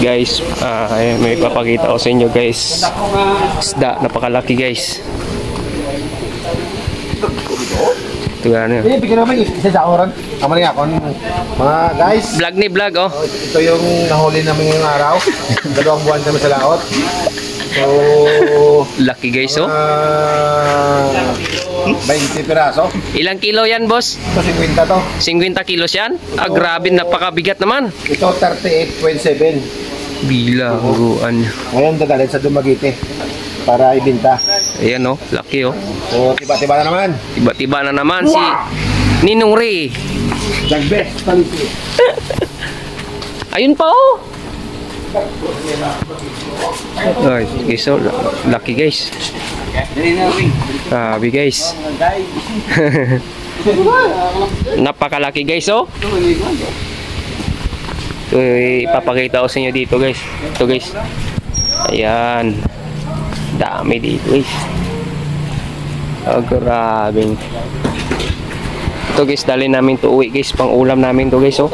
Guys, may papakita ko sa inyo guys. Isda, napakalaki guys. Ito gano'n. Bigyan naman isa sa oran. Tama rin ako. Mga guys. Vlog ni vlog oh. Ito yung nahuli namin ngayong araw. 2 buwan kami sa laot. So, laki guys oh. 20 piraso. Ilang kilo yan boss? Ito 50 to. 50 kilos yan? Ah, grabe, napakabigat naman. Ito 38.7. Bila, huruan. Ngayon dadalhin sa Dumaguete para ibenta. Ayan oh, laki oh. So, tiba-tiba na naman. Tiba-tiba na naman si Ninong Ray. Jagbe. Ayun pa oh. Ay, guys oh, laki guys. Grabe guys. Napakalaki guys oh. Ito ipapakita ko sa inyo dito guys. Ito guys. Ayan. Dami dito guys. Oh, grabe. Ito guys, dali namin to uwi guys. Pang ulam namin to guys oh.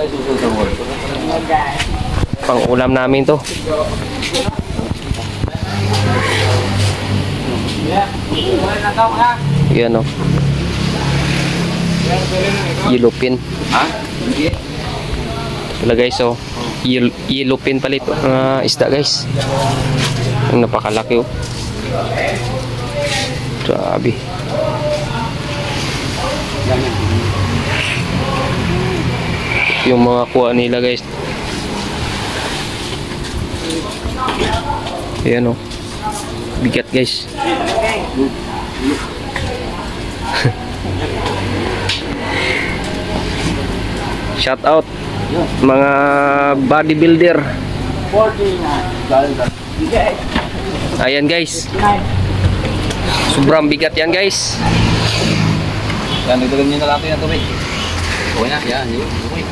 Pang ulam namin to. Yan o. Yellowfin. Wala guys o. Yellowfin pala ito. Isda guys. Ang napakalaki o. Grabe. Yung mga kuha nila guys. Ayan o. Bigat guys. Shout out mga bodybuilder. Ayan guys. Sobrang bigat yan guys. Yan, nagdagan nyo na lang ito yung tubig. Okay na, yan. Okay.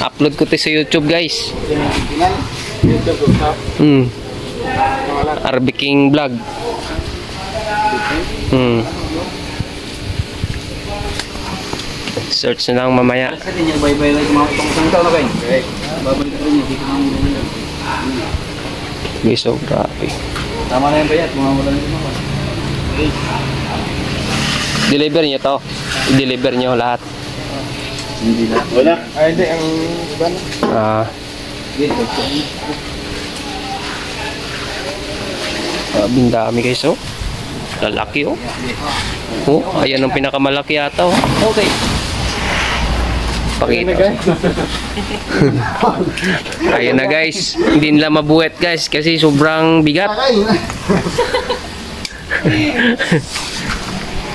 Upload ko ito sa YouTube guys. RB King Vlog. Search na lang mamaya. Bye-bye lang mga itong isang taon na kayo. Babalik ka rin yun. Dito na muna lang. Guys, so grabe. Tama na yung bayat. Mga wala na yung mga. Deliver nyo to. I-deliver nyo lahat. Hindi na. Wala. Ay, hindi. Ang iba na. Ang dami guys oh. Lalaki oh. Oh, ayan ang pinakamalaki yata oh. Okay. Pakita. Ayan na guys. Hindi nila mabuhat guys kasi sobrang bigat.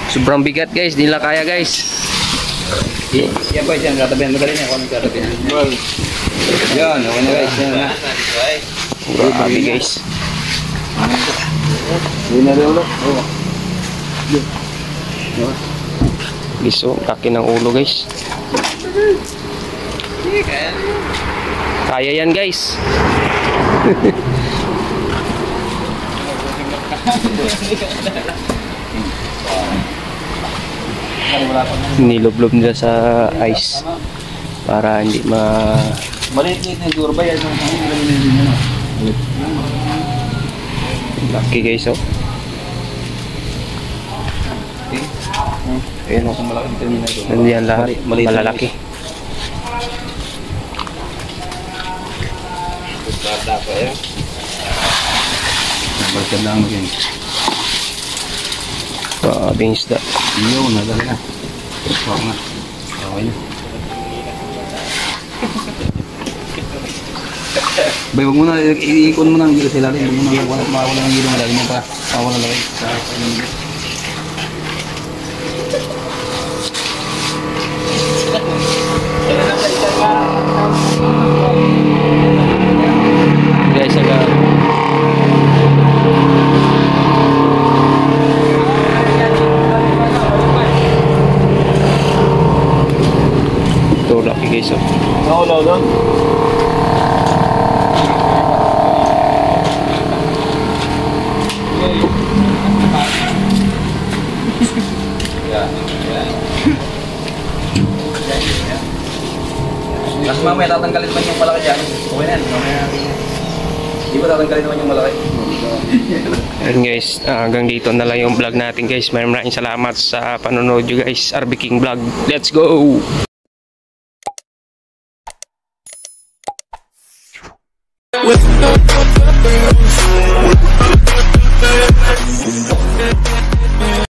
Sobrang bigat guys. Hindi nila kaya guys. Yan boys, yan. Katabihan. Magaling yan. Kung anong katabihan. Yan. Okay na guys. Yan na. Grabe guys. Hindi na rin ulo. Guys oh, laki ng ulo guys. Kaya yan guys. Niloblob nila sa ice para hindi Maliit-liit na siguro ba yan? laki guys oh. Ayan oh. Nandiyan lahat. Malalaki. Balikan lang mag-in. Grabing isda. Yun, nadali na. Huwag na. Okay na. Bay, huwag mo na, iikon mo na ang gila sa ilalim. Huwag mo na, mawala ng gila ng ilalim mo pa. Mawala lang sa ilalim. Guys, agad. Ito, laki guys oh. Naulo doon. Okay na yan. Mamaya. Di ba tatanggalin naman yung malaki? And guys, hanggang dito na lang yung vlog natin guys. Maraming salamat sa panonood nyo guys. RB King Vlog. Let's go!